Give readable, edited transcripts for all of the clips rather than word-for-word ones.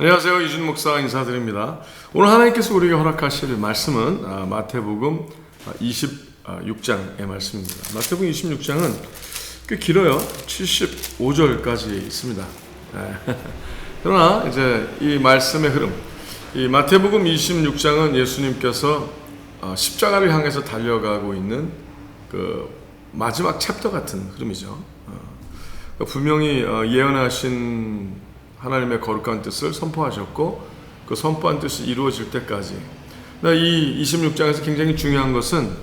안녕하세요. 이준 목사 인사드립니다. 오늘 하나님께서 우리에게 허락하실 말씀은 마태복음 26장의 말씀입니다. 마태복음 26장은 꽤 길어요. 75절까지 있습니다. 그러나 이제 이 말씀의 흐름, 이 마태복음 26장은 예수님께서 십자가를 향해서 달려가고 있는 그 마지막 챕터 같은 흐름이죠. 분명히 예언하신 하나님의 거룩한 뜻을 선포하셨고 그 선포한 뜻이 이루어질 때까지. 이 26장에서 굉장히 중요한 것은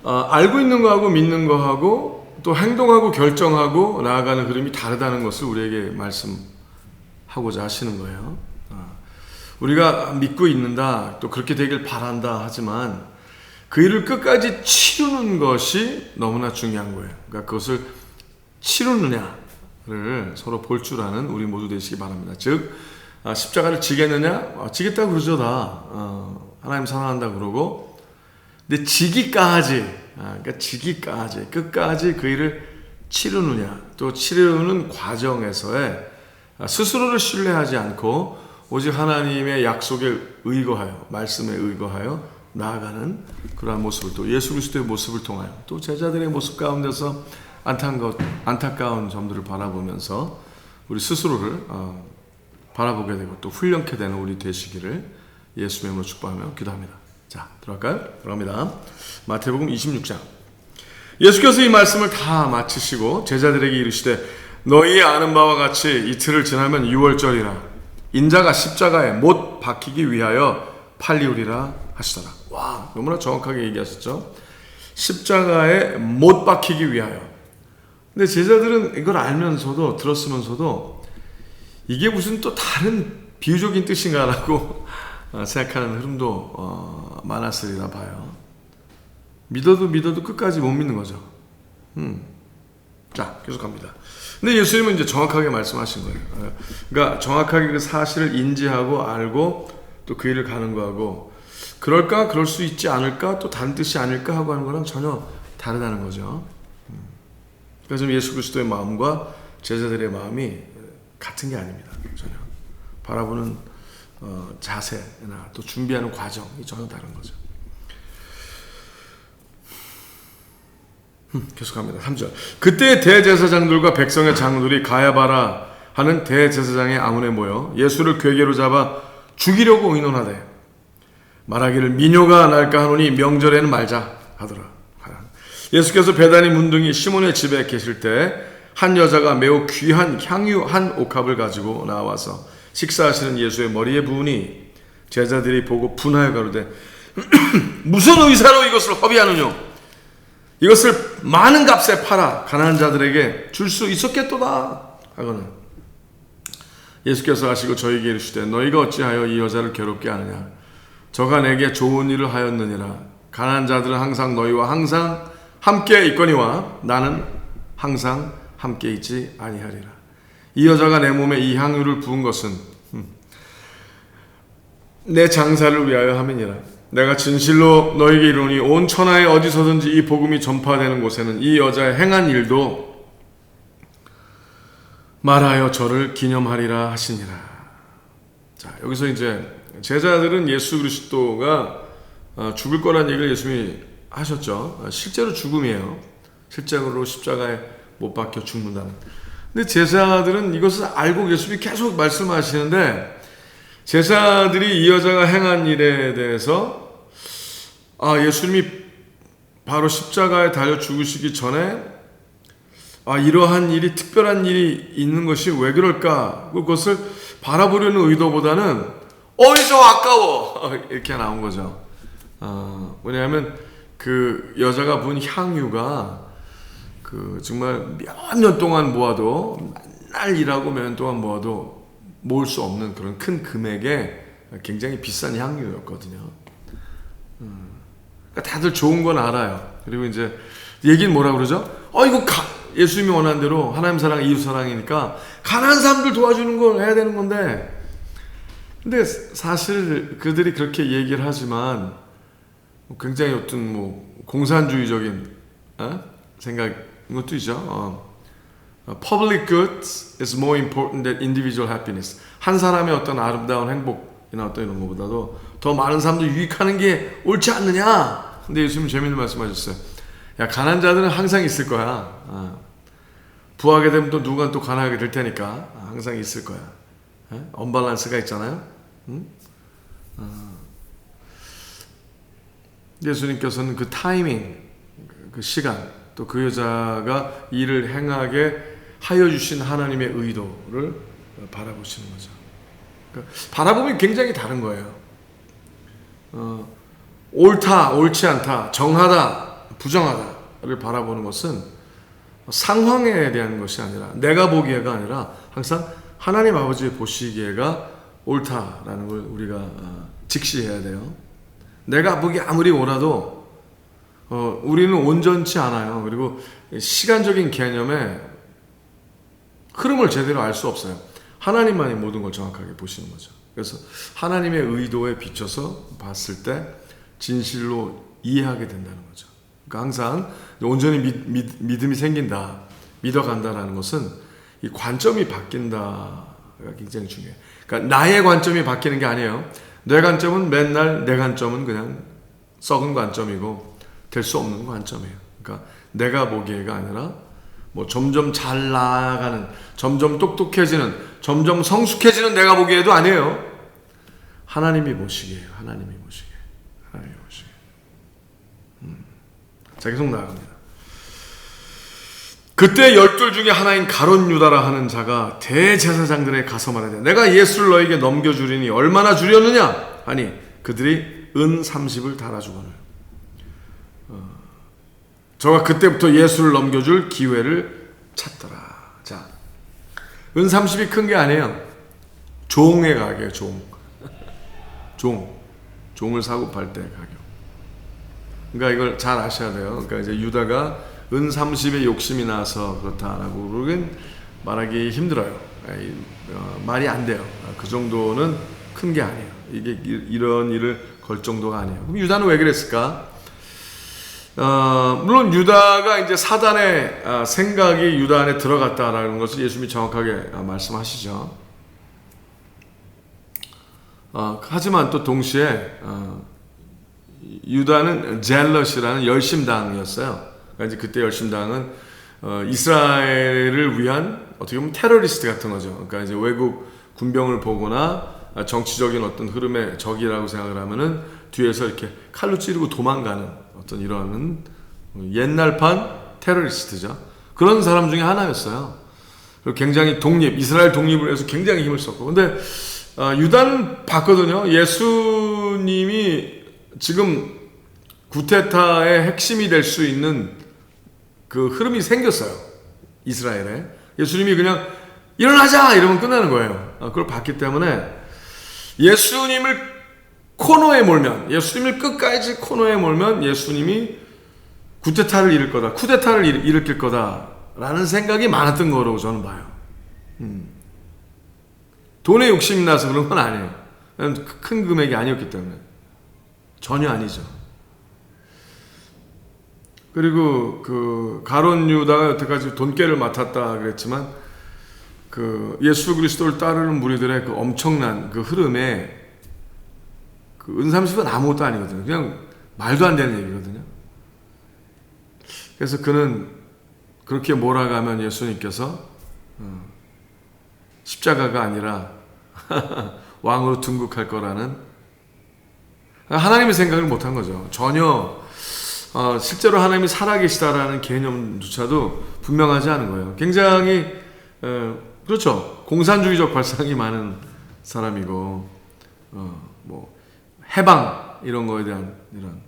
알고 있는 거하고 믿는 거하고 또 행동하고 결정하고 나아가는 흐름이 다르다는 것을 우리에게 말씀하고자 하시는 거예요. 우리가 믿고 있는다, 또 그렇게 되길 바란다 하지만 그 일을 끝까지 치르는 것이 너무나 중요한 거예요. 그러니까 그것을 치르느냐를 서로 볼 줄 아는 우리 모두 되시기 바랍니다. 즉 십자가를 지겠느냐? 지겠다고 그러죠. 다 하나님 사랑한다 그러고, 근데 지기까지, 그러니까 지기까지 끝까지 그 일을 치르느냐, 또 치르는 과정에서의 스스로를 신뢰하지 않고 오직 하나님의 약속에 의거하여, 말씀에 의거하여 나아가는 그러한 모습을, 또 예수 그리스도의 모습을 통하여, 또 제자들의 모습 가운데서 안타까운 점들을 바라보면서 우리 스스로를 바라보게 되고 또 훈련케 되는 우리 되시기를 예수의 이름으로 축복하며 기도합니다. 자, 들어갈까요? 들어갑니다. 마태복음 26장. 예수께서 이 말씀을 다 마치시고 제자들에게 이르시되 너희 아는 바와 같이 이틀을 지나면 유월절이라 인자가 십자가에 못 박히기 위하여 팔리우리라 하시더라. 와, 너무나 정확하게 얘기하셨죠. 십자가에 못 박히기 위하여. 근데 제자들은 이걸 알면서도, 들었으면서도 이게 무슨 또 다른 비유적인 뜻인가라고 생각하는 흐름도 많았으리라 봐요. 믿어도 끝까지 못 믿는 거죠. 자, 계속 갑니다. 근데 예수님은 이제 정확하게 말씀하신 거예요. 그러니까 정확하게 그 사실을 인지하고 알고 또 그 일을 가는 거하고, 그럴까? 그럴 수 있지 않을까? 또 다른 뜻이 아닐까? 하고 하는 거랑 전혀 다르다는 거죠. 그래서 예수 그리스도의 마음과 제자들의 마음이 같은 게 아닙니다. 전혀. 바라보는 자세나 또 준비하는 과정이 전혀 다른 거죠. 계속합니다. 3절. 그때 대제사장들과 백성의 장로들이 가야바라 하는 대제사장의 아문에 모여 예수를 궤계로 잡아 죽이려고 의논하되 말하기를 미뇨가 날까 하노니 명절에는 말자 하더라. 예수께서 베다니 문둥이 시몬의 집에 계실 때 한 여자가 매우 귀한 향유 한 옥합을 가지고 나와서 식사하시는 예수의 머리에 부으니 제자들이 보고 분하여 가로되 무슨 의사로 이것을 허비하느뇨? 이것을 많은 값에 팔아 가난한 자들에게 줄 수 있었겠도다 하거늘 예수께서 하시고 저희에게 이르시되 너희가 어찌하여 이 여자를 괴롭게 하느냐? 저가 내게 좋은 일을 하였느니라. 가난한 자들은 항상 너희와 항상 함께 있거니와 나는 항상 함께 있지 아니하리라. 이 여자가 내 몸에 이 향유를 부은 것은 내 장사를 위하여 함이니라. 내가 진실로 너희에게 이르노니 온 천하에 어디서든지 이 복음이 전파되는 곳에는 이 여자의 행한 일도 말하여 저를 기념하리라 하시니라. 자, 여기서 이제 제자들은 예수 그리스도가 죽을 거란 얘기를 예수님이 하셨죠. 실제로 죽음이에요. 실제로 십자가에 못 박혀 죽는다는. 근데 제자들은 이것을 알고 예수님이 계속 말씀하시는데 제자들이 이 여자가 행한 일에 대해서 예수님이 바로 십자가에 달려 죽으시기 전에 이러한 일이, 특별한 일이 있는 것이 왜 그럴까? 그것을 바라보려는 의도보다는 좀 아까워 이렇게 나온 거죠. 왜냐하면 그 여자가 부은 향유가 그 정말 몇 년 동안 모아도, 맨날 일하고 몇 년 동안 모아도 모을 수 없는 그런 큰 금액의 굉장히 비싼 향유였거든요. 그러니까 다들 좋은 건 알아요. 그리고 이제 얘기는 뭐라 그러죠? 이거 예수님이 원하는 대로 하나님 사랑, 이웃 사랑이니까 가난한 사람들 도와주는 걸 해야 되는 건데, 근데 사실 그들이 그렇게 얘기를 하지만 굉장히 어떤 공산주의적인 생각인 것도 있죠. Public good is more important than individual happiness. 한 사람의 어떤 아름다운 행복이나 어떤 이런 것보다도 더 많은 사람들 유익하는 게 옳지 않느냐. 근데 예수님 재미있는 말씀하셨어요. 야, 가난한 자들은 항상 있을 거야. 부하게 되면 또 누가 또 가난하게 될 테니까 항상 있을 거야. 언밸런스가 있잖아요. 응? 예수님께서는 그 타이밍, 그 시간, 또 그 여자가 일을 행하게 하여 주신 하나님의 의도를 바라보시는 거죠. 그러니까 바라보면 굉장히 다른 거예요. 옳다, 옳지 않다, 정하다, 부정하다를 바라보는 것은 상황에 대한 것이 아니라, 내가 보기에가 아니라 항상 하나님 아버지의 보시기에가 옳다라는 걸 우리가 직시해야 돼요. 내가 보기 아무리 옳아도 우리는 온전치 않아요. 그리고 시간적인 개념에 흐름을 제대로 알 수 없어요. 하나님만이 모든 걸 정확하게 보시는 거죠. 그래서 하나님의 의도에 비춰서 봤을 때 진실로 이해하게 된다는 거죠. 그러니까 항상 온전히 믿음이 생긴다, 믿어간다라는 것은 이 관점이 바뀐다가 굉장히 중요해요. 그러니까 나의 관점이 바뀌는 게 아니에요. 내 관점은 맨날 내 관점은 그냥 썩은 관점이고 될 수 없는 관점이에요. 그러니까 내가 보기에가 아니라 뭐 점점 잘 나아가는, 점점 똑똑해지는, 점점 성숙해지는 내가 보기에도 아니에요. 하나님이 보시기에요. 하나님이 보시기에. 하나님이 보시기에. 자, 계속 나아갑니다. 그때 12 중에 하나인 가룟 유다라 하는 자가 대제사장들에 가서 말하되 내가 예수를 너에게 넘겨주리니 얼마나 주려느냐 하니 그들이 은 30을 달아주거늘. 저가 그때부터 예수를 넘겨줄 기회를 찾더라. 자, 은 30이 큰 게 아니에요. 종의 가격이에요. 종을 사고 팔 때 가격. 그러니까 이걸 잘 아셔야 돼요. 그러니까 이제 유다가 은 30에 욕심이 나서 그렇다라고 그러긴 말하기 힘들어요. 말이 안 돼요. 그 정도는 큰 게 아니에요. 이게 이런 일을 걸 정도가 아니에요. 그럼 유다는 왜 그랬을까? 물론 유다가 이제 사단의 생각이 유다 안에 들어갔다라는 것을 예수님이 정확하게 말씀하시죠. 하지만 또 동시에 유다는 젤럿이라는 열심당이었어요. 그러니까 이제 그때 열심당은 이스라엘을 위한 어떻게 보면 테러리스트 같은 거죠. 그러니까 이제 외국 군병을 보거나 정치적인 어떤 흐름의 적이라고 생각을 하면은 뒤에서 이렇게 칼로 찌르고 도망가는 어떤 이런 옛날판 테러리스트죠. 그런 사람 중에 하나였어요. 그리고 굉장히 이스라엘 독립을 위해서 굉장히 힘을 썼고. 근데 유다는 봤거든요. 예수님이 지금 구테타의 핵심이 될 수 있는 그 흐름이 생겼어요. 이스라엘에. 예수님이 그냥 일어나자! 이러면 끝나는 거예요. 그걸 봤기 때문에 예수님을 코너에 몰면, 예수님을 끝까지 코너에 몰면 예수님이 구테타를 일으킬 거다, 쿠데타를 일으킬 거다라는 생각이 많았던 거라고 저는 봐요. 돈에 욕심이 나서 그런 건 아니에요. 큰 금액이 아니었기 때문에. 전혀 아니죠. 그리고 그 가룟 유다가 여태까지 돈깨를 맡았다 그랬지만 그 예수 그리스도를 따르는 무리들의 그 엄청난 그 흐름에 그 은 30은 아무것도 아니거든요. 그냥 말도 안 되는 얘기거든요. 그래서 그는 그렇게 몰아가면 예수님께서 십자가가 아니라 왕으로 등극할 거라는 하나님의 생각을 못한 거죠. 전혀 실제로 하나님이 살아계시다라는 개념조차도 분명하지 않은 거예요. 굉장히 그렇죠. 공산주의적 발상이 많은 사람이고 뭐 해방 이런 거에 대한 이런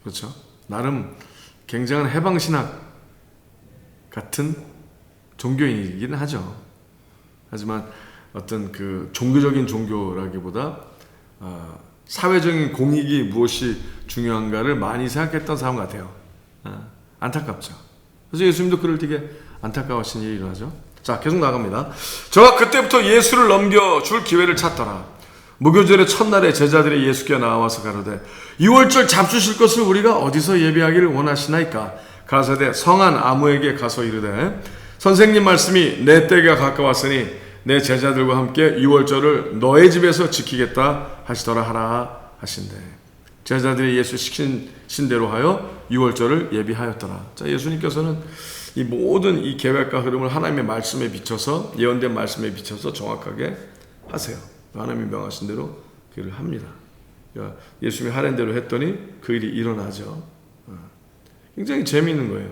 그렇죠. 나름 굉장한 해방 신학 같은 종교인이긴 하죠. 하지만 어떤 그 종교적인 종교라기보다 사회적인 공익이 무엇이 중요한가를 많이 생각했던 사람 같아요. 안타깝죠. 그래서 예수님도 그럴 때게 안타까워하신 일이 일어나죠. 자, 계속 나갑니다. 저가 그때부터 예수를 넘겨줄 기회를 찾더라. 무교절의 첫날에 제자들이 예수께 나와서 가로되 6월절 잡수실 것을 우리가 어디서 예비하기를 원하시나이까? 가서되 성한 아무에게 가서 이르되 선생님 말씀이 내 때가 가까웠으니 내 제자들과 함께 유월절을 너의 집에서 지키겠다 하시더라 하라 하신대. 제자들이 예수 시키신 대로 하여 유월절을 예비하였더라. 자, 예수님께서는 이 모든 이 계획과 흐름을 하나님의 말씀에 비춰서, 예언된 말씀에 비춰서 정확하게 하세요. 하나님이 명하신 대로 그 일을 합니다. 그러니까 예수님이 하는 대로 했더니 그 일이 일어나죠. 굉장히 재미있는 거예요.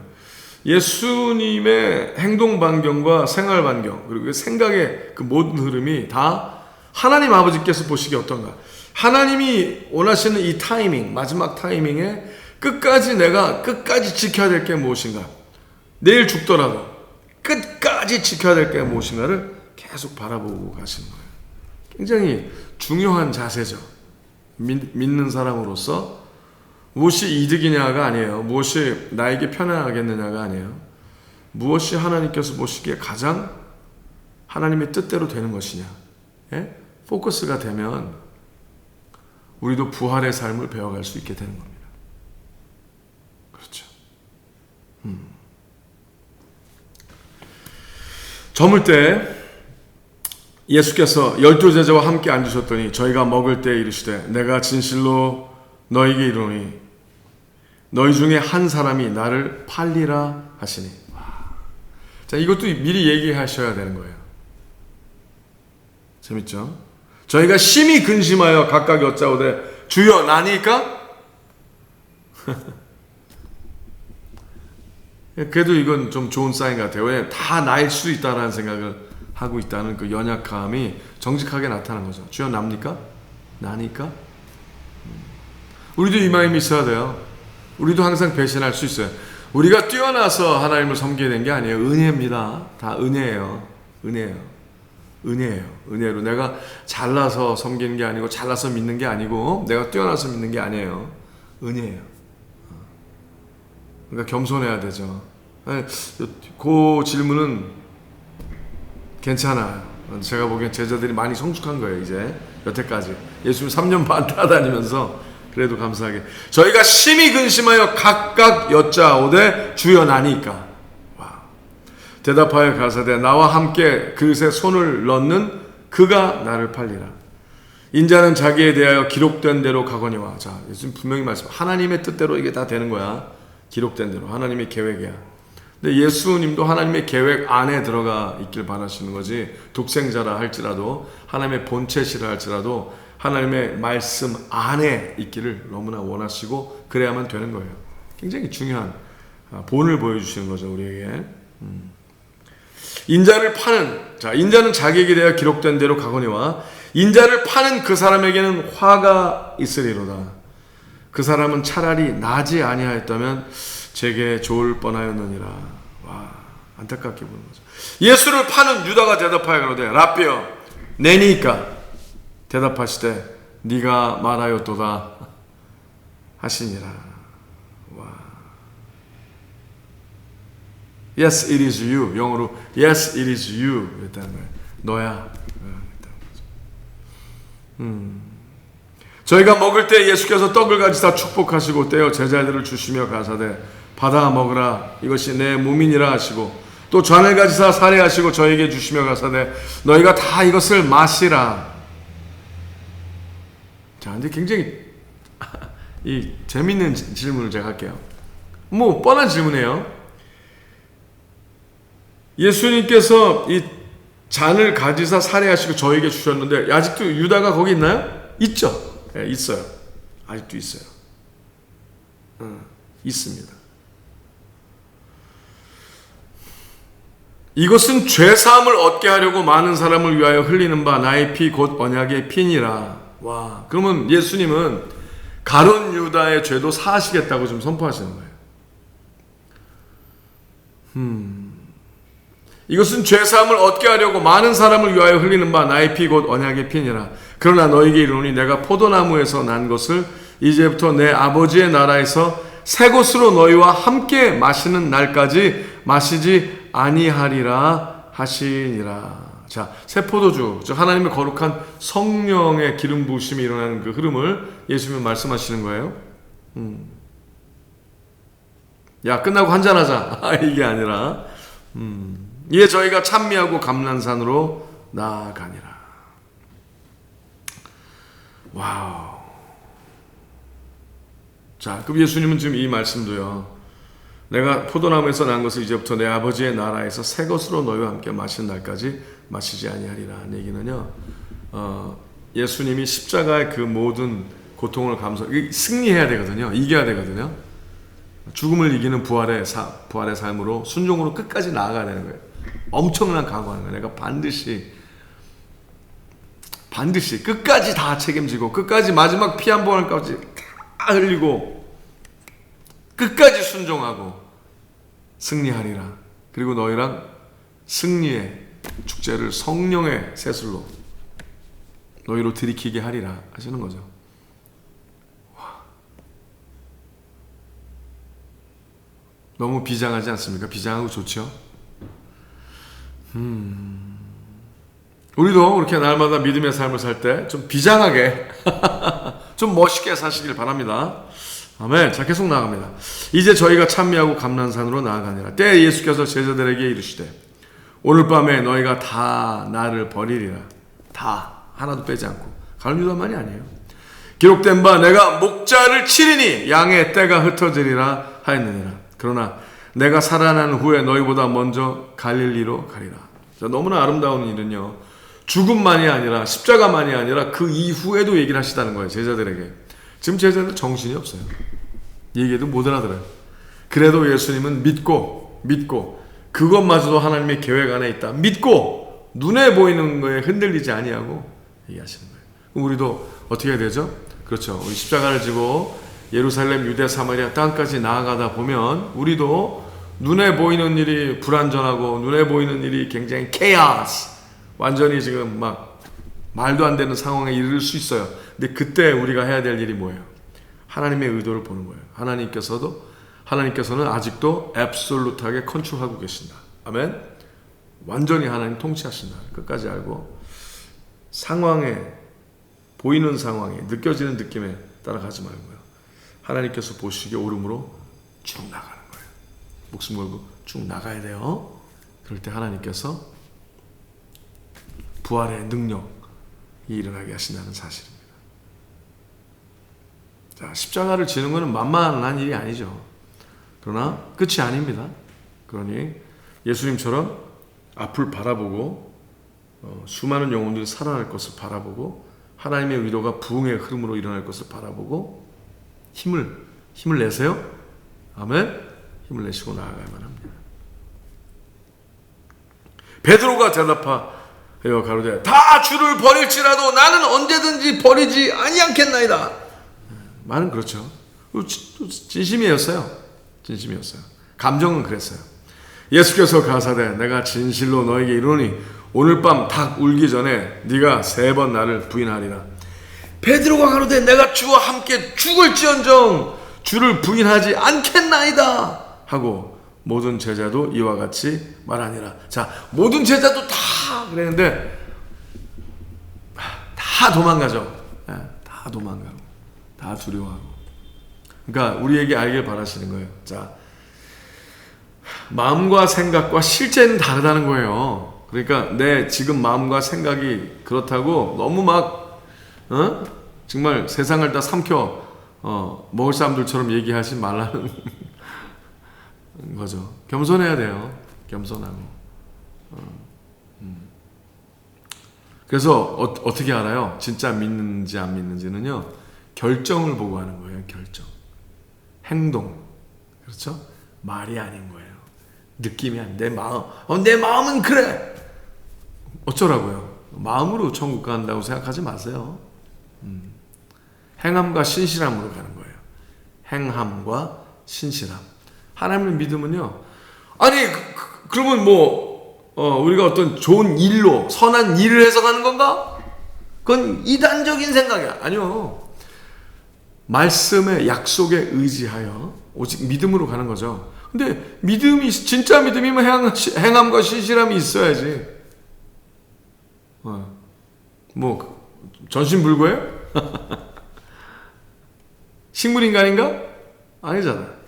예수님의 행동 반경과 생활 반경, 그리고 생각의 그 모든 흐름이 다 하나님 아버지께서 보시기에 어떤가. 하나님이 원하시는 이 타이밍, 마지막 타이밍에 내가 끝까지 지켜야 될 게 무엇인가, 내일 죽더라도 끝까지 지켜야 될 게 무엇인가를 계속 바라보고 가시는 거예요. 굉장히 중요한 자세죠. 믿는 사람으로서 무엇이 이득이냐가 아니에요. 무엇이 나에게 편안하겠느냐가 아니에요. 무엇이 하나님께서 보시기에 가장 하나님의 뜻대로 되는 것이냐, 포커스가 되면 우리도 부활의 삶을 배워갈 수 있게 되는 겁니다. 그렇죠. 저물 때 예수께서 12제자와 함께 앉으셨더니 저희가 먹을 때 이르시되 내가 진실로 너희에게 이르노니 너희 중에 한 사람이 나를 팔리라 하시니. 자, 이것도 미리 얘기하셔야 되는 거예요. 재밌죠? 저희가 심히 근심하여 각각 여짜오되 주여 나니까? 그래도 이건 좀 좋은 사인 같아요. 왜? 다 나일 수도 있다라는 생각을 하고 있다는 그 연약함이 정직하게 나타난 거죠. 주여 납니까? 나니까? 우리도 이 마음이 있어야 돼요. 우리도 항상 배신할 수 있어요. 우리가 뛰어나서 하나님을 섬기게 된 게 아니에요. 은혜입니다. 다 은혜예요. 은혜로 내가 잘나서 섬기는 게 아니고, 잘나서 믿는 게 아니고, 내가 뛰어나서 믿는 게 아니에요. 은혜예요. 그러니까 겸손해야 되죠. 그 질문은 괜찮아요. 제가 보기엔 제자들이 많이 성숙한 거예요. 이제 여태까지 예수님 3년 반 따다니면서 그래도 감사하게 저희가 심히 근심하여 각각 여짜오되 주여 나니까. 대답하여 가사되 나와 함께 그릇에 손을 넣는 그가 나를 팔리라. 인자는 자기에 대하여 기록된 대로 가거니와. 자, 예수님 분명히 말씀, 하나님의 뜻대로 이게 다 되는 거야. 기록된 대로 하나님의 계획이야. 근데 예수님도 하나님의 계획 안에 들어가 있길 바라시는 거지, 독생자라 할지라도, 하나님의 본체시라 할지라도 하나님의 말씀 안에 있기를 너무나 원하시고 그래야만 되는 거예요. 굉장히 중요한 본을 보여주시는 거죠, 우리에게. 인자를 파는, 자, 인자는 자기에게 대하여 기록된 대로 가거니와 인자를 파는 그 사람에게는 화가 있으리로다. 그 사람은 차라리 나지 아니하였다면 제게 좋을 뻔하였느니라. 와, 안타깝게 보는 거죠. 예수를 파는 유다가 대답하여 그러되 라삐여 내니까 대답하시되 네가 말하였도다 하시니라. 와. Yes, it is you. 영어로 Yes, it is you 그랬다는 거예요. 너야. 저희가 먹을 때 예수께서 떡을 가지사 축복하시고 떼어 제자들을 주시며 가사되 받아 먹으라 이것이 내 몸이니라 하시고 또 잔을 가지사 사례하시고 저에게 주시며 가사되 너희가 다 이것을 마시라. 자, 근데 굉장히 이 재밌는 질문을 제가 할게요. 뭐 뻔한 질문이에요. 예수님께서 이 잔을 가지사 사례하시고 저에게 주셨는데 아직도 유다가 거기 있나요? 있죠. 네, 있어요. 아직도 있어요. 있습니다. 이것은 죄사함을 얻게 하려고 많은 사람을 위하여 흘리는 바 나의 피 곧 언약의 피니라. 와, 그러면 예수님은 가룟 유다의 죄도 사하시겠다고 좀 선포하시는 거예요. 이것은 죄사함을 얻게 하려고 많은 사람을 위하여 흘리는 바 나의 피 곧 언약의 피니라. 그러나 너에게 이르노니 내가 포도나무에서 난 것을 이제부터 내 아버지의 나라에서 새 것으로 너희와 함께 마시는 날까지 마시지 아니하리라 하시니라. 자, 새 포도주, 즉 하나님의 거룩한 성령의 기름 부으심이 일어나는 그 흐름을 예수님은 말씀하시는 거예요. 야 끝나고 한잔하자 이게 아니라 이에 저희가 찬미하고 감난산으로 나아가니라. 와우. 자, 그럼 예수님은 지금 이 말씀도요, 내가 포도나무에서 난 것을 이제부터 내 아버지의 나라에서 새 것으로 너희와 함께 마시는 날까지 마시지 아니하리라 하는 얘기는요, 예수님이 십자가의 그 모든 고통을 승리해야 되거든요. 이겨야 되거든요. 죽음을 이기는 부활의 삶으로 순종으로 끝까지 나아가야 되는 거예요. 엄청난 각오하는 거예요. 내가 반드시 끝까지 다 책임지고 끝까지 마지막 피 한 방울까지 다 흘리고 끝까지 순종하고 승리하리라. 그리고 너희랑 승리의 축제를 성령의 세술로 너희로 들이키게 하리라 하시는 거죠. 와. 너무 비장하지 않습니까? 비장하고 좋죠. 우리도 그렇게 날마다 믿음의 삶을 살 때 좀 비장하게 좀 멋있게 사시길 바랍니다. 아멘. 자, 계속 나아갑니다. 이제 저희가 찬미하고 감난산으로 나아가니라. 때에 예수께서 제자들에게 이르시되 오늘 밤에 너희가 다 나를 버리리라. 다 하나도 빼지 않고. 가룟 유다만이 아니에요. 기록된 바 내가 목자를 치리니 양의 떼가 흩어지리라 하였느니라. 그러나 내가 살아난 후에 너희보다 먼저 갈릴리로 가리라. 자, 너무나 아름다운 일은요, 죽음만이 아니라 십자가만이 아니라 그 이후에도 얘기를 하시다는 거예요. 제자들에게. 지금 제자들 정신이 없어요. 얘기해도 못 알아들어요. 그래도 예수님은 믿고 그것마저도 하나님의 계획 안에 있다. 믿고 눈에 보이는 거에 흔들리지 아니하고 얘기하시는 거예요. 그럼 우리도 어떻게 해야 되죠? 그렇죠. 우리 십자가를 지고 예루살렘, 유대, 사마리아 땅까지 나아가다 보면 우리도 눈에 보이는 일이 불완전하고 눈에 보이는 일이 굉장히 케이오스, 완전히 지금 막 말도 안 되는 상황에 이를 수 있어요. 근데 그때 우리가 해야 될 일이 뭐예요? 하나님의 의도를 보는 거예요. 하나님께서는 아직도 앱솔루트하게 컨트롤하고 계신다. 아멘. 완전히 하나님 통치하신다. 끝까지 알고 보이는 상황에 느껴지는 느낌에 따라가지 말고요. 하나님께서 보시기에 옳음으로 쭉 나가는 거예요. 목숨 걸고 쭉 나가야 돼요. 그럴 때 하나님께서 부활의 능력이 일어나게 하신다는 사실입니다. 자, 십자가를 지는 것은 만만한 일이 아니죠. 그러나 끝이 아닙니다. 그러니 예수님처럼 앞을 바라보고 수많은 영혼들이 살아날 것을 바라보고 하나님의 의도가 부흥의 흐름으로 일어날 것을 바라보고 힘을 내세요. 아멘. 힘을 내시고 나아가야만 합니다. 베드로가 대답하여 가로되 다 주를 버릴지라도 나는 언제든지 버리지 아니하겠나이다. 말은 그렇죠. 진심이었어요. 감정은 그랬어요. 예수께서 가사대 내가 진실로 너에게 이르노니 오늘 밤 닭 울기 전에 네가 3번 나를 부인하리라. 베드로가 가로되 내가 주와 함께 죽을지언정 주를 부인하지 않겠나이다 하고 모든 제자도 이와 같이 말하니라. 자, 모든 제자도 다 그랬는데 다 도망가죠. 다 도망가고 다 두려워하고. 그러니까 우리에게 알길 바라시는 거예요. 자, 마음과 생각과 실제는 다르다는 거예요. 그러니까 내 지금 마음과 생각이 그렇다고 너무 막 정말 세상을 다 삼켜 먹을 사람들처럼 얘기하지 말라는 거죠. 겸손해야 돼요. 겸손하고. 그래서 어떻게 알아요? 진짜 믿는지 안 믿는지는요, 결정을 보고 하는 거예요. 결정. 행동. 그렇죠? 말이 아닌 거예요. 느낌이 아닌 내 마음. 내 마음은 그래. 어쩌라고요? 마음으로 천국 간다고 생각하지 마세요. 행함과 신실함으로 가는 거예요. 행함과 신실함. 하나님을 믿으면요. 아니 그러면 우리가 어떤 좋은 일로 선한 일을 해서 가는 건가? 그건 이단적인 생각이야. 아니요. 말씀의 약속에 의지하여 오직 믿음으로 가는 거죠. 근데 진짜 믿음이면 행함과 신실함이 있어야지. 전신불고예요? 식물인간인가? 아니잖아.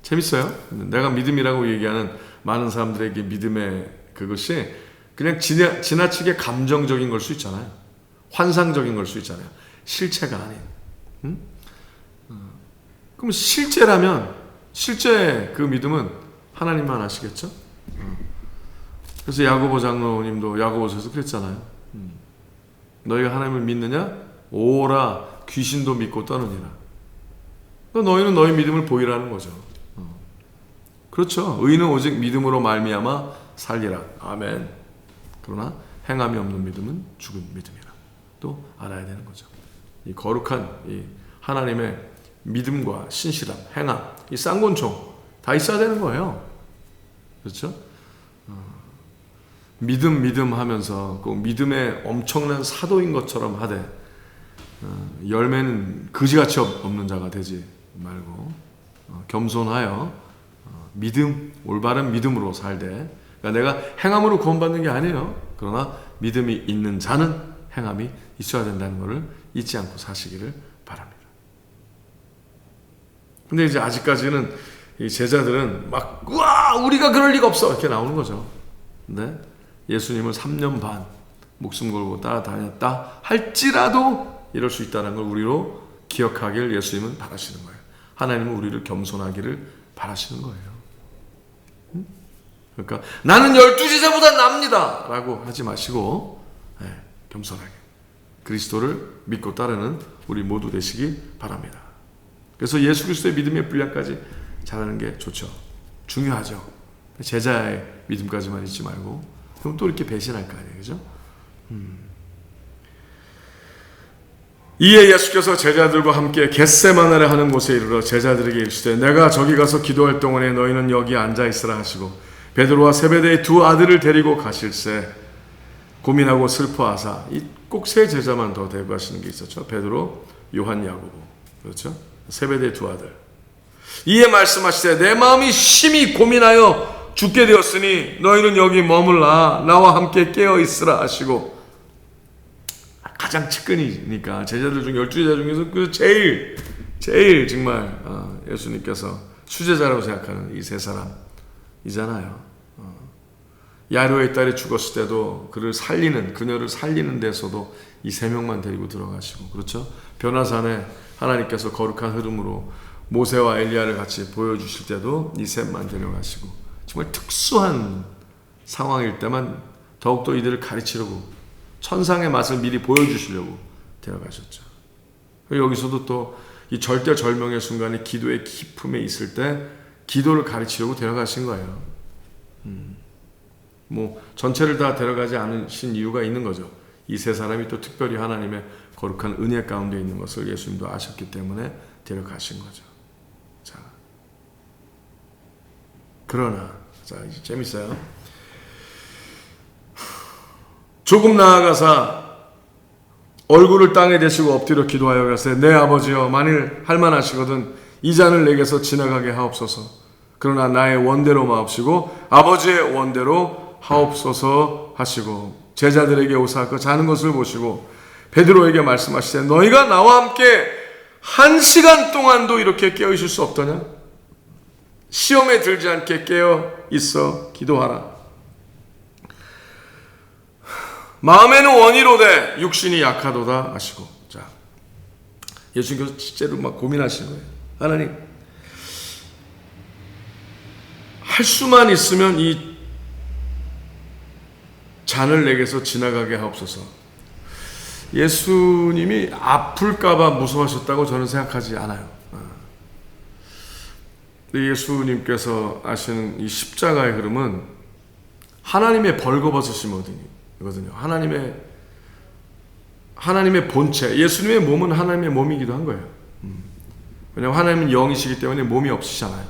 재밌어요. 내가 믿음이라고 얘기하는 많은 사람들에게 믿음의 그것이 그냥 지나치게 감정적인 걸 수 있잖아요. 환상적인 걸 수 있잖아요. 실체가 아닌. 응? 그럼 실제라면 실제 그 믿음은 하나님만 아시겠죠? 그래서 야고보 장로님도 야고보서에서 그랬잖아요. 너희가 하나님을 믿느냐? 오라 귀신도 믿고 떠느니라. 그러니까 너희는 너희 믿음을 보이라는 거죠. 그렇죠. 의인은 오직 믿음으로 말미암아 살리라. 아멘. 그러나 행함이 없는 믿음은 죽은 믿음이라. 또 알아야 되는 거죠. 이 거룩한 이 하나님의 믿음과 신실함, 행함, 이 쌍권총 다 있어야 되는 거예요. 그렇죠? 믿음 하면서 꼭 믿음의 엄청난 사도인 것처럼 하되 열매는 그지같이 없는 자가 되지 말고 겸손하여 믿음, 올바른 믿음으로 살되, 그러니까 내가 행함으로 구원받는 게 아니에요. 그러나 믿음이 있는 자는 행함이 있어야 된다는 것을 잊지 않고 사시기를 바랍니다. 근데 이제 아직까지는 이 제자들은 막 우와 우리가 그럴 리가 없어 이렇게 나오는 거죠. 근데 예수님을 3년 반 목숨 걸고 따라다녔다 할지라도 이럴 수 있다는 걸 우리로 기억하길 예수님은 바라시는 거예요. 하나님은 우리를 겸손하기를 바라시는 거예요. 그러니까 나는 12제자보다 납니다 라고 하지 마시고 겸손하게 그리스도를 믿고 따르는 우리 모두 되시기 바랍니다. 그래서 예수 그리스도의 믿음의 분량까지 잘하는 게 좋죠. 중요하죠. 제자의 믿음까지만 잊지 말고 그럼 또 이렇게 배신할 거 아니에요. 그죠? 이에 예수께서 제자들과 함께 겟세마네를 하는 곳에 이르러 제자들에게 이르시되 내가 저기 가서 기도할 동안에 너희는 여기 앉아 있으라 하시고 베드로와 세베대의 두 아들을 데리고 가실새 고민하고 슬퍼하사 꼭 세 제자만 더 데리고 가시는 게 있었죠. 베드로, 요한, 야고보. 그렇죠? 세베대의 두 아들. 이에 말씀하시되 내 마음이 심히 고민하여 죽게 되었으니 너희는 여기 머물라 나와 함께 깨어 있으라 하시고 가장 측근이니까 제자들 중 12제자 중에서 그 제일 정말 예수님께서 수제자라고 생각하는 이 세 사람이잖아요. 야로의 딸이 죽었을 때도 그녀를 살리는 데서도 이 세 명만 데리고 들어가시고 그렇죠? 변화산에 하나님께서 거룩한 흐름으로 모세와 엘리야를 같이 보여주실 때도 이 셋만 데려가시고 정말 특수한 상황일 때만 더욱더 이들을 가르치려고 천상의 맛을 미리 보여주시려고 데려가셨죠. 여기서도 또 이 절대절명의 순간에 기도의 기품에 있을 때 기도를 가르치려고 데려가신 거예요. 뭐 전체를 다 데려가지 않으신 이유가 있는 거죠. 이 세 사람이 또 특별히 하나님의 거룩한 은혜 가운데 있는 것을 예수님도 아셨기 때문에 데려가신 거죠. 자, 그러나 자 이제 재밌어요. 조금 나아가사 얼굴을 땅에 대시고 엎드려 기도하여 가세 내 아버지여 만일 할만하시거든 이 잔을 내게서 지나가게 하옵소서. 그러나 나의 원대로 마옵시고 아버지의 원대로 하옵소서 하시고 제자들에게 오사 그 자는 것을 보시고 베드로에게 말씀하시되 너희가 나와 함께 1시간 동안도 이렇게 깨어 있을 수 없더냐? 시험에 들지 않게 깨어 있어 기도하라. 마음에는 원이로되 육신이 약하도다 하시고. 자, 예수님께서 실제로 막 고민하시는 거예요. 하나님, 할 수만 있으면 이 잔을 내게서 지나가게 하옵소서. 예수님이 아플까봐 무서워하셨다고 저는 생각하지 않아요. 예수님께서 아시는 이 십자가의 흐름은 하나님의 벌거벗으심이거든요. 하나님의 본체, 예수님의 몸은 하나님의 몸이기도 한 거예요. 왜냐하면 하나님은 영이시기 때문에 몸이 없으시잖아요.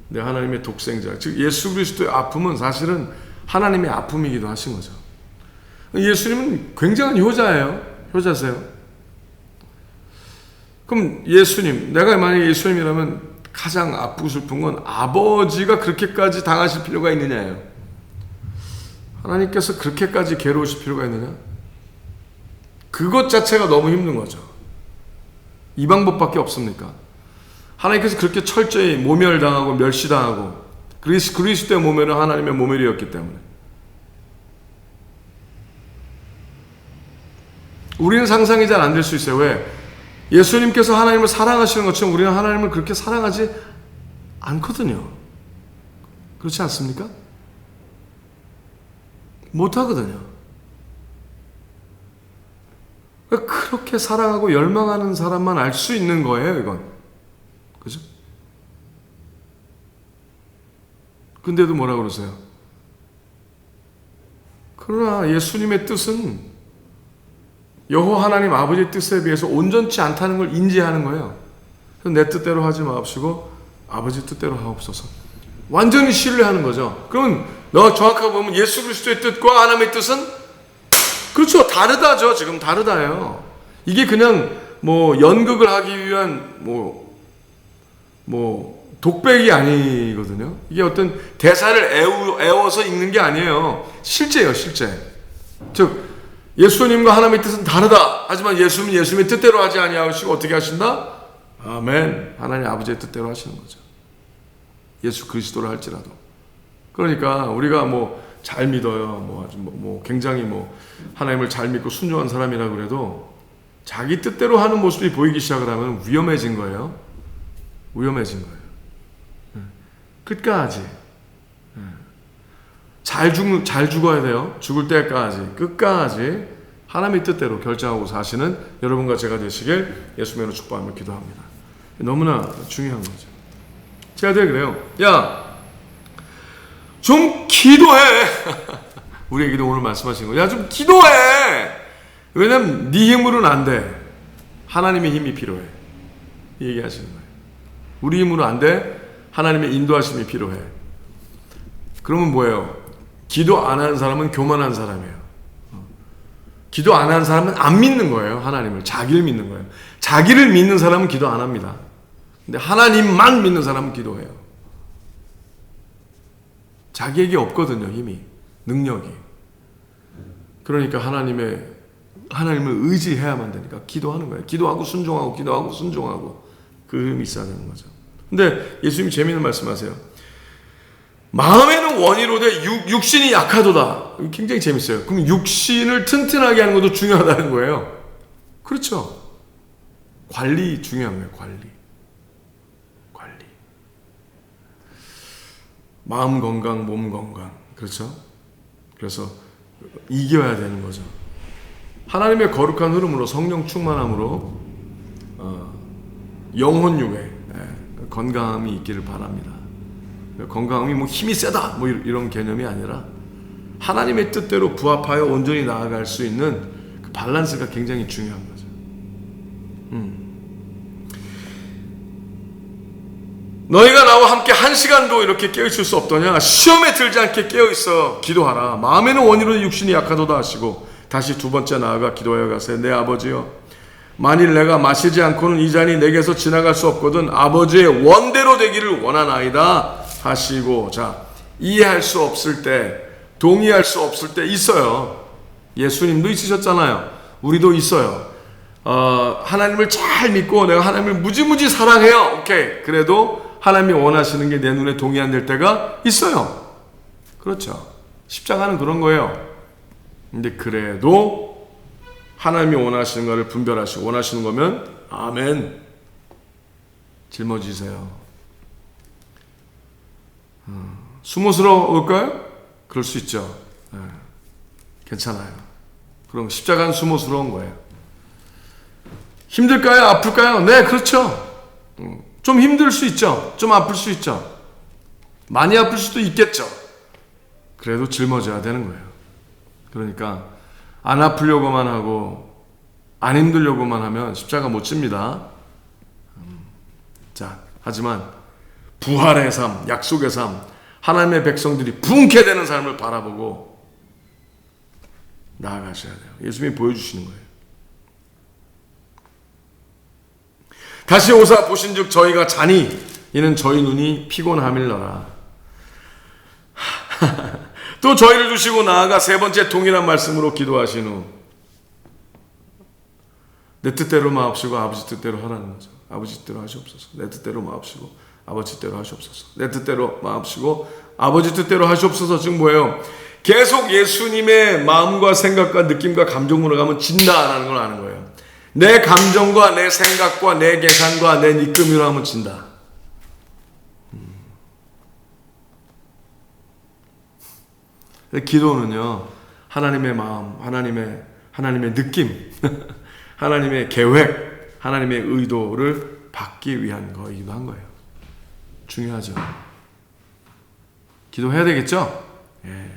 근데 하나님의 독생자, 즉 예수 그리스도의 아픔은 사실은 하나님의 아픔이기도 하신 거죠. 예수님은 굉장한 효자세요. 그럼 예수님, 내가 만약에 예수님이라면 가장 아프고 슬픈 건 아버지가 그렇게까지 당하실 필요가 있느냐예요. 하나님께서 그렇게까지 괴로우실 필요가 있느냐? 그것 자체가 너무 힘든 거죠. 이 방법밖에 없습니까? 하나님께서 그렇게 철저히 모멸당하고 멸시당하고 그리스도의 모멸은 하나님의 모멸이었기 때문에 우리는 상상이 잘 안 될 수 있어요. 왜? 예수님께서 하나님을 사랑하시는 것처럼 우리는 하나님을 그렇게 사랑하지 않거든요. 그렇지 않습니까? 못하거든요. 그렇게 사랑하고 열망하는 사람만 알 수 있는 거예요, 이건. 그죠? 근데도 뭐라 그러세요? 그러나 예수님의 뜻은 여호와 하나님 아버지의 뜻에 비해서 온전치 않다는 걸 인지하는 거예요. 그래서 내 뜻대로 하지 마옵시고 아버지 뜻대로 하옵소서. 완전히 신뢰하는 거죠. 그러면 너 정확하게 보면 예수 그리스도의 뜻과 하나님의 뜻은 그렇죠. 다르다죠. 지금 다르다요. 이게 그냥 뭐 연극을 하기 위한 독백이 아니거든요. 이게 어떤 대사를 애워서 읽는 게 아니에요. 실제예요, 실제. 즉 예수님과 하나님의 뜻은 다르다. 하지만 예수님은 예수님의 뜻대로 하지 아니하시고 어떻게 하신다? 아멘. 하나님 아버지의 뜻대로 하시는 거죠. 예수 그리스도를 할지라도. 그러니까 우리가 잘 믿어요. 아주 굉장히 하나님을 잘 믿고 순종한 사람이라 그래도 자기 뜻대로 하는 모습이 보이기 시작을 하면 위험해진 거예요. 위험해진 거예요. 끝까지. 잘 죽어야 돼요. 죽을 때까지. 끝까지 하나님의 뜻대로 결정하고 사시는 여러분과 제가 되시길 예수님으로 축복하며 기도합니다. 너무나 중요한 거죠. 제 아들이 그래요. 야, 좀 기도해. 우리에게도 오늘 말씀하신 거예요. 야, 좀 기도해. 왜냐면 네 힘으로는 안 돼. 하나님의 힘이 필요해. 이 얘기하시는 거예요. 우리 힘으로 안 돼. 하나님의 인도하심이 필요해. 그러면 뭐예요? 기도 안 하는 사람은 교만한 사람이에요. 기도 안 하는 사람은 안 믿는 거예요. 하나님을. 자기를 믿는 거예요. 자기를 믿는 사람은 기도 안 합니다. 근데 하나님만 믿는 사람은 기도해요. 자기에게 없거든요. 힘이. 능력이. 그러니까 하나님을 의지해야만 되니까 기도하는 거예요. 기도하고 순종하고 그 힘이 있어야 되는 거죠. 근데 예수님이 재미있는 말씀하세요. 마음에는 원이로되 육신이 약하도다. 굉장히 재밌어요. 그럼 육신을 튼튼하게 하는 것도 중요하다는 거예요. 그렇죠. 관리 중요한 거예요. 관리. 마음 건강, 몸 건강. 그렇죠. 그래서 이겨야 되는 거죠. 하나님의 거룩한 흐름으로 성령 충만함으로 영혼육에 건강함이 있기를 바랍니다. 건강함이 힘이 세다 이런 개념이 아니라 하나님의 뜻대로 부합하여 온전히 나아갈 수 있는 그 밸런스가 굉장히 중요한 거죠. 너희가 나와 함께 한 시간도 이렇게 깨어있을 수 없더냐? 시험에 들지 않게 깨어있어 기도하라. 마음에는 원이로 육신이 약하도다 하시고 다시 두 번째 나아가 기도하여 가세. 내 아버지여, 만일 내가 마시지 않고는 이 잔이 내게서 지나갈 수 없거든 아버지의 원대로 되기를 원하나이다 하시고. 자, 이해할 수 없을 때, 동의할 수 없을 때 있어요. 예수님도 있으셨잖아요. 우리도 있어요. 하나님을 잘 믿고 내가 하나님을 무지무지 사랑해요. 오케이. 그래도 하나님이 원하시는 게 내 눈에 동의 안 될 때가 있어요. 그렇죠. 십자가는 그런 거예요. 근데 그래도 하나님이 원하시는 것을 분별하시고 원하시는 거면 아멘 짊어지세요. 수모스러울까요? 그럴 수 있죠. 괜찮아요. 그럼 십자가는 수모스러운 거예요. 힘들까요? 아플까요? 네, 그렇죠. 좀 힘들 수 있죠. 좀 아플 수 있죠. 많이 아플 수도 있겠죠. 그래도 짊어져야 되는 거예요. 그러니까 안 아프려고만 하고 안 힘들려고만 하면 십자가 못 집니다. 자, 하지만 부활의 삶, 약속의 삶, 하나님의 백성들이 부흥케 되는 삶을 바라보고 나아가셔야 돼요. 예수님이 보여주시는 거예요. 다시 오사 보신즉 저희가 자니 이는 저희 눈이 피곤함일러라. 또 저희를 두시고 나아가 세 번째 동일한 말씀으로 기도하신 후 내 뜻대로 마옵시고 아버지 뜻대로 하라는 거죠. 아버지 뜻대로 하시옵소서. 내 뜻대로 마옵시고 아버지 뜻대로 하시옵소서. 내 뜻대로 마옵시고 아버지 뜻대로 하시옵소서. 지금 뭐예요? 계속 예수님의 마음과 생각과 느낌과 감정으로 가면 진다라는 걸 아는 거예요. 내 감정과 내 생각과 내 계산과 내 느낌으로 하면 진다. 기도는요, 하나님의 마음, 하나님의 느낌, 하나님의 계획, 하나님의 의도를 받기 위한 거이기도 한 거예요. 중요하죠. 기도해야 되겠죠? 예.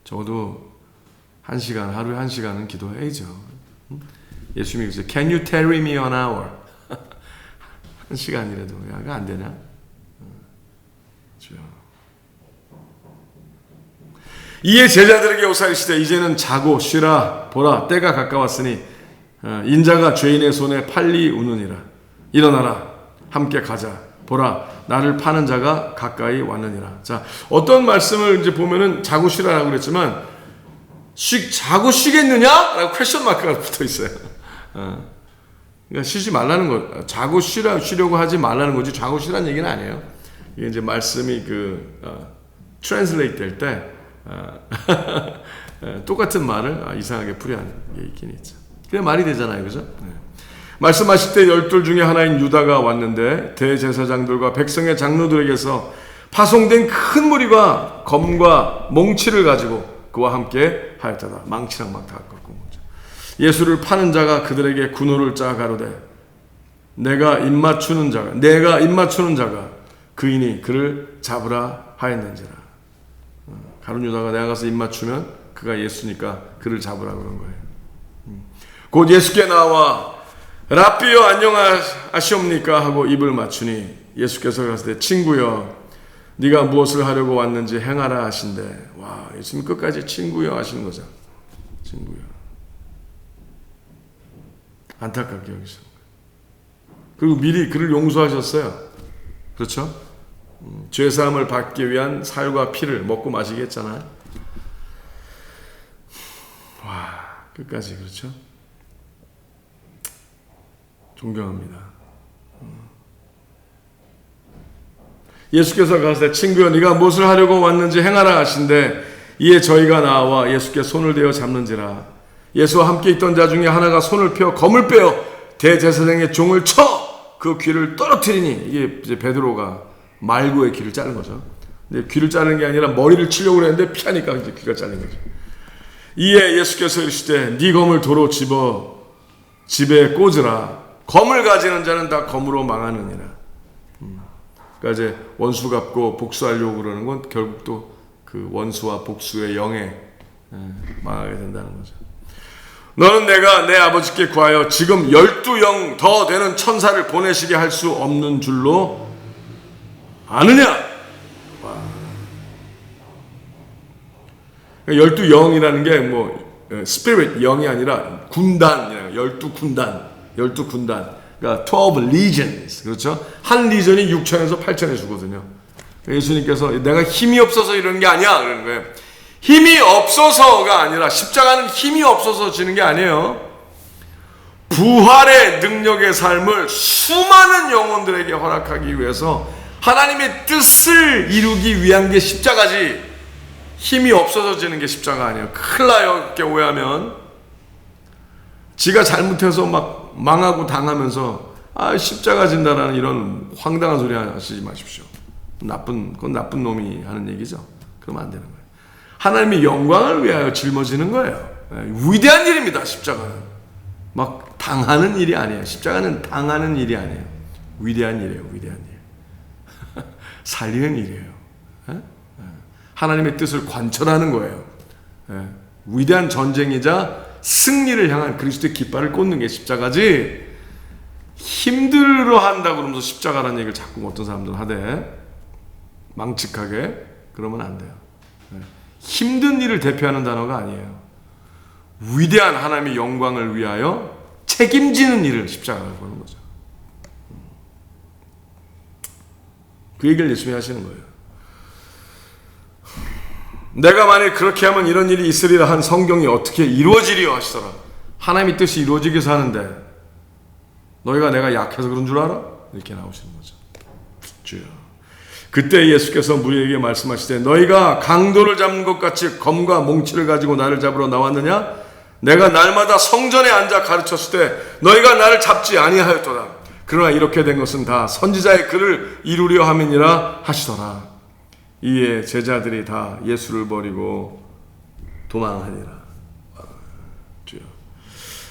적어도 하루에 1시간은 기도해야죠. 예수님이 그러세요. Can you tarry me an hour? 1시간이라도. 야, 그거 안 되냐? 그렇죠. 이에 제자들에게 오사이시되 이제는 자고 쉬라. 보라, 때가 가까웠으니 인자가 죄인의 손에 팔리 우느니라. 일어나라, 함께 가자. 보라, 나를 파는 자가 가까이 왔느니라. 자, 어떤 말씀을 이제 보면은 자고 쉬라라고 그랬지만 자고 쉬겠느냐? 라고 퀘스천 마크가 붙어 있어요. 그러니까 쉬지 말라는 거, 자고 쉬려고 하지 말라는 거지 자고 쉬라는 얘기는 아니에요. 이게 이제 말씀이 트랜슬레이트 될 때 똑같은 말을 이상하게 풀이하는 게 있긴 있죠. 그게 말이 되잖아요, 그죠? 네. 말씀하실 때 12 중에 하나인 유다가 왔는데 대제사장들과 백성의 장로들에게서 파송된 큰 무리가 검과 몽치를 가지고 그와 함께 하였다다. 망치랑 막 다 꺾고. 예수를 파는 자가 그들에게 군호를 짜 가로되 내가 입맞추는 자가 그이니 그를 잡으라 하였는지라. 가룟 유다가 내가 가서 입맞추면 그가 예수니까 그를 잡으라 그런 거예요. 곧 예수께 나와 랍비여 안녕하시옵니까 하고 입을 맞추니 예수께서 가시되 친구여 네가 무엇을 하려고 왔는지 행하라 하신대. 와, 예수님 끝까지 친구여 하시는 거죠. 친구여. 안타깝게 여기서. 그리고 미리 그를 용서하셨어요. 그렇죠? 죄사함을 받기 위한 살과 피를 먹고 마시게 했잖아요. 와, 끝까지. 그렇죠? 존경합니다. 예수께서 가시되 친구여 네가 무엇을 하려고 왔는지 행하라 하신대. 이에 저희가 나와 예수께 손을 대어 잡는지라. 예수와 함께 있던 자 중에 하나가 손을 펴 검을 빼어 대제사장의 종을 쳐 그 귀를 떨어뜨리니, 이게 이제 베드로가 말구의 귀를 자른 거죠. 근데 귀를 자르는 게 아니라 머리를 치려고 했는데 피하니까 이제 귀가 잘린 거죠. 이에 예수께서 이르시되 네 검을 도로 집어 집에 꽂으라. 검을 가지는 자는 다 검으로 망하느니라. 그러니까 이제 원수 갚고 복수하려고 그러는 건 결국 또 그 원수와 복수의 영에 망하게 된다는 거죠. 너는 내가 내 아버지께 구하여 지금 12영 더 되는 천사를 보내시게 할 수 없는 줄로 아느냐? 와. 12영이라는 게 뭐 스피릿 영이 아니라 군단이라는 12군단. 그러니까 12 legions. 그렇죠? 한 리전이 6천에서 8천에 주거든요. 예수님께서 내가 힘이 없어서 이러는 게 아니야 그러는 거예요. 힘이 없어서가 아니라, 십자가는 힘이 없어서 지는 게 아니에요. 부활의 능력의 삶을 수많은 영혼들에게 허락하기 위해서 하나님의 뜻을 이루기 위한 게 십자가지, 힘이 없어서 지는 게 십자가 아니에요. 큰일 나요. 이렇게 오해하면. 지가 잘못해서 막 망하고 당하면서 십자가 진다라는 이런 황당한 소리 하시지 마십시오. 그건 나쁜 놈이 하는 얘기죠. 그러면 안 되는 거예요. 하나님의 영광을 위하여 짊어지는 거예요. 위대한 일입니다. 십자가는 막 당하는 일이 아니에요. 십자가는 당하는 일이 아니에요. 위대한 일이에요. 위대한 일. 살리는 일이에요. 하나님의 뜻을 관철하는 거예요. 위대한 전쟁이자 승리를 향한 그리스도의 깃발을 꽂는 게 십자가지, 힘들어 한다고 그러면서 십자가라는 얘기를 자꾸 어떤 사람들은 하되 망측하게 그러면 안 돼요. 힘든 일을 대표하는 단어가 아니에요. 위대한 하나님의 영광을 위하여 책임지는 일을 십자가라고 하는 거죠. 그 얘기를 예수님이 하시는 거예요. 내가 만일 그렇게 하면 이런 일이 있으리라 한 성경이 어떻게 이루어지리요 하시더라. 하나님의 뜻이 이루어지기 위해서 하는데 너희가 내가 약해서 그런 줄 알아? 이렇게 나오시는 거죠. 주여. 그때 예수께서 무리에게 말씀하시되 너희가 강도를 잡는 것 같이 검과 몽치를 가지고 나를 잡으러 나왔느냐? 내가 날마다 성전에 앉아 가르쳤을 때 너희가 나를 잡지 아니하였도다. 그러나 이렇게 된 것은 다 선지자의 글을 이루려 함이니라 하시더라. 이에 제자들이 다 예수를 버리고 도망하니라. 주여.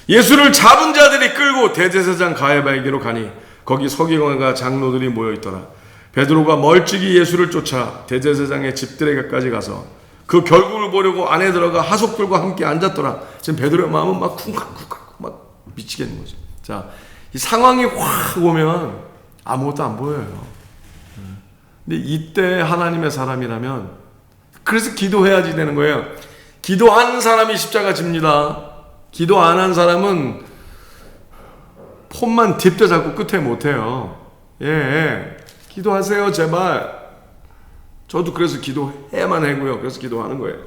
예수를 잡은 자들이 끌고 대제사장 가야바에게로 가니 거기 서기관과 장로들이 모여 있더라. 베드로가 멀찍이 예수를 쫓아 대제사장의 집들에게까지 가서 그 결국을 보려고 안에 들어가 하속들과 함께 앉았더라. 지금 베드로의 마음은 막 쿵쾅쿵쾅 막 미치겠는 거죠. 자, 이 상황이 확 오면 아무것도 안 보여요. 근데 이때 하나님의 사람이라면 그래서 기도해야지 되는 거예요. 기도한 사람이 십자가 집니다. 기도 안 한 사람은 폰만 딥대 잡고 끝에 못해요. 예, 기도하세요 제발. 저도 그래서 기도해야만 하고요. 그래서 기도하는 거예요.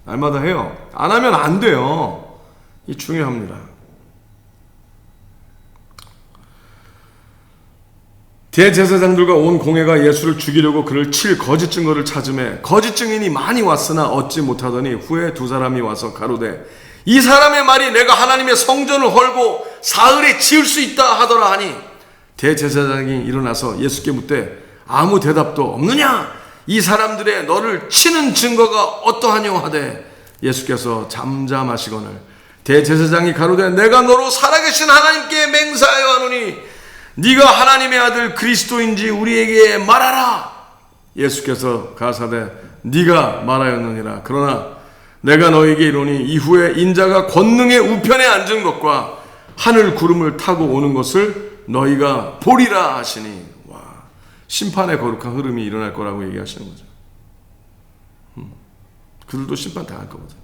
날마다 해요. 안 하면 안 돼요. 이 중요합니다. 대제사장들과 온 공회가 예수를 죽이려고 그를 칠 거짓 증거를 찾으매 거짓 증인이 많이 왔으나 얻지 못하더니 후에 두 사람이 와서 가로되 이 사람의 말이 내가 하나님의 성전을 헐고 사흘에 지을 수 있다 하더라 하니 대제사장이 일어나서 예수께 묻되 아무 대답도 없느냐? 이 사람들의 너를 치는 증거가 어떠하뇨 하되 예수께서 잠잠하시거늘 대제사장이 가로되 내가 너로 살아계신 하나님께 맹세하여 하노니 네가 하나님의 아들 그리스도인지 우리에게 말하라. 예수께서 가사되 네가 말하였느니라. 그러나 내가 너에게 이르노니 이후에 인자가 권능의 우편에 앉은 것과 하늘 구름을 타고 오는 것을 너희가 보리라 하시니. 와, 심판의 거룩한 흐름이 일어날 거라고 얘기하시는 거죠. 그들도 심판 당할 거거든.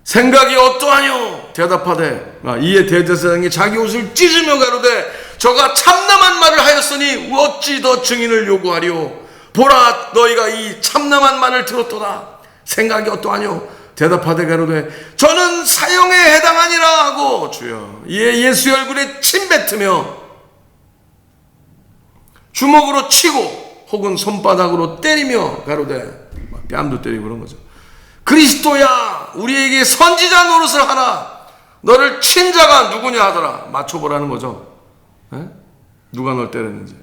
생각이 어떠하뇨? 대답하되 이에 대제사장이 자기 옷을 찢으며 가로되 저가 참남한 말을 하였으니 어찌 더 증인을 요구하리오? 보라 너희가 이 참남한 말을 들었도다. 생각이 어떠하뇨? 대답하되 가로되 저는 사형에 해당하니라 하고 주여. 이에 예수의 얼굴에 침 뱉으며 주먹으로 치고 혹은 손바닥으로 때리며 가로되 뺨도 때리고 그런 거죠. 그리스도야 우리에게 선지자 노릇을 하라. 너를 친 자가 누구냐 하더라. 맞춰보라는 거죠. 에? 누가 널 때렸는지.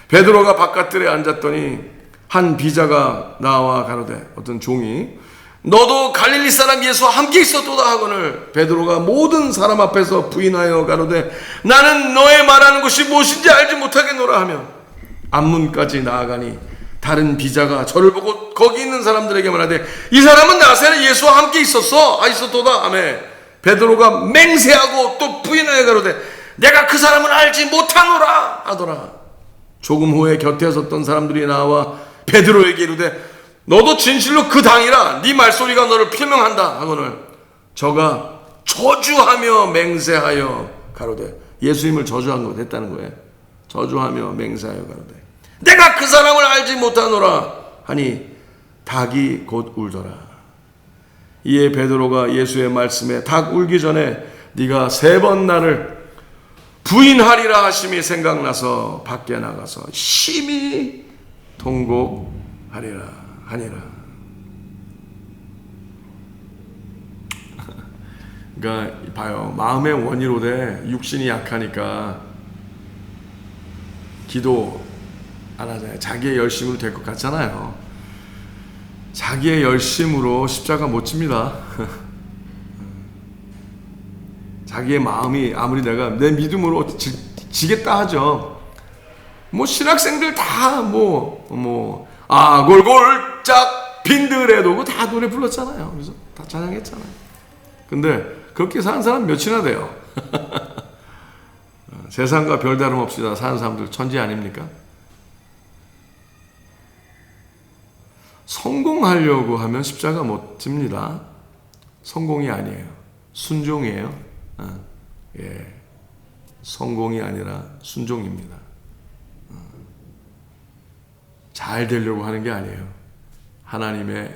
베드로가 바깥들에 앉았더니 한 비자가 나와 가로되 어떤 종이 너도 갈릴리 사람 예수와 함께 있었도다 하거늘 베드로가 모든 사람 앞에서 부인하여 가로되 나는 너의 말하는 것이 무엇인지 알지 못하겠노라 하며 앞문까지 나아가니 다른 비자가 저를 보고 거기 있는 사람들에게 말하되 이 사람은 나사렛 예수와 함께 있었도다 하며 베드로가 맹세하고 또 부인하여 가로되 내가 그 사람을 알지 못하노라 하더라. 조금 후에 곁에 섰던 사람들이 나와 베드로에게 이르되 너도 진실로 그 당이라 네 말소리가 너를 표명한다 하거늘 저가 저주하며 맹세하여 가로되 예수님을 저주한 거 됐다는 거예요. 저주하며 맹세하여 가로되 내가 그 사람을 알지 못하노라 하니 닭이 곧 울더라. 이에 베드로가 예수의 말씀에 닭 울기 전에 네가 3번 나를 부인하리라 하심이 생각나서 밖에 나가서 심히 통곡하리라 하니라. 그러니까 봐요. 마음의 원이로되 육신이 약하니까 기도 안 하잖아요. 자기의 열심으로 될 것 같잖아요. 자기의 열심으로 십자가 못 집니다. 자기의 마음이 아무리 내가 내 믿음으로 지겠다 하죠. 뭐 신학생들 다 골골짝 빈들에도 다 노래 불렀잖아요. 그래서 다 찬양했잖아요. 근데 그렇게 사는 사람 몇이나 돼요. 세상과 별다름 없이 다 사는 사람들 천지 아닙니까? 성공하려고 하면 십자가 못 집니다. 성공이 아니에요. 순종이에요. 예, 성공이 아니라 순종입니다. 잘 되려고 하는 게 아니에요. 하나님의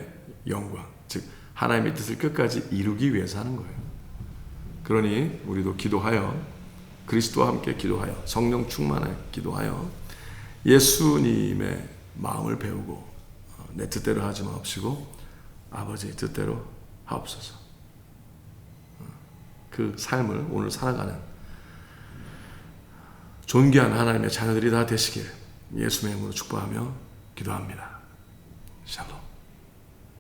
영광, 즉 하나님의 뜻을 끝까지 이루기 위해서 하는 거예요. 그러니 우리도 기도하여 그리스도와 함께 기도하여 성령 충만에 기도하여 예수님의 마음을 배우고 내 뜻대로 하지 마옵시고 아버지 뜻대로 하옵소서. 그 삶을 오늘 살아가는 존귀한 하나님의 자녀들이 다 되시길 예수님의 이름으로 축복하며 기도합니다. 샬롬.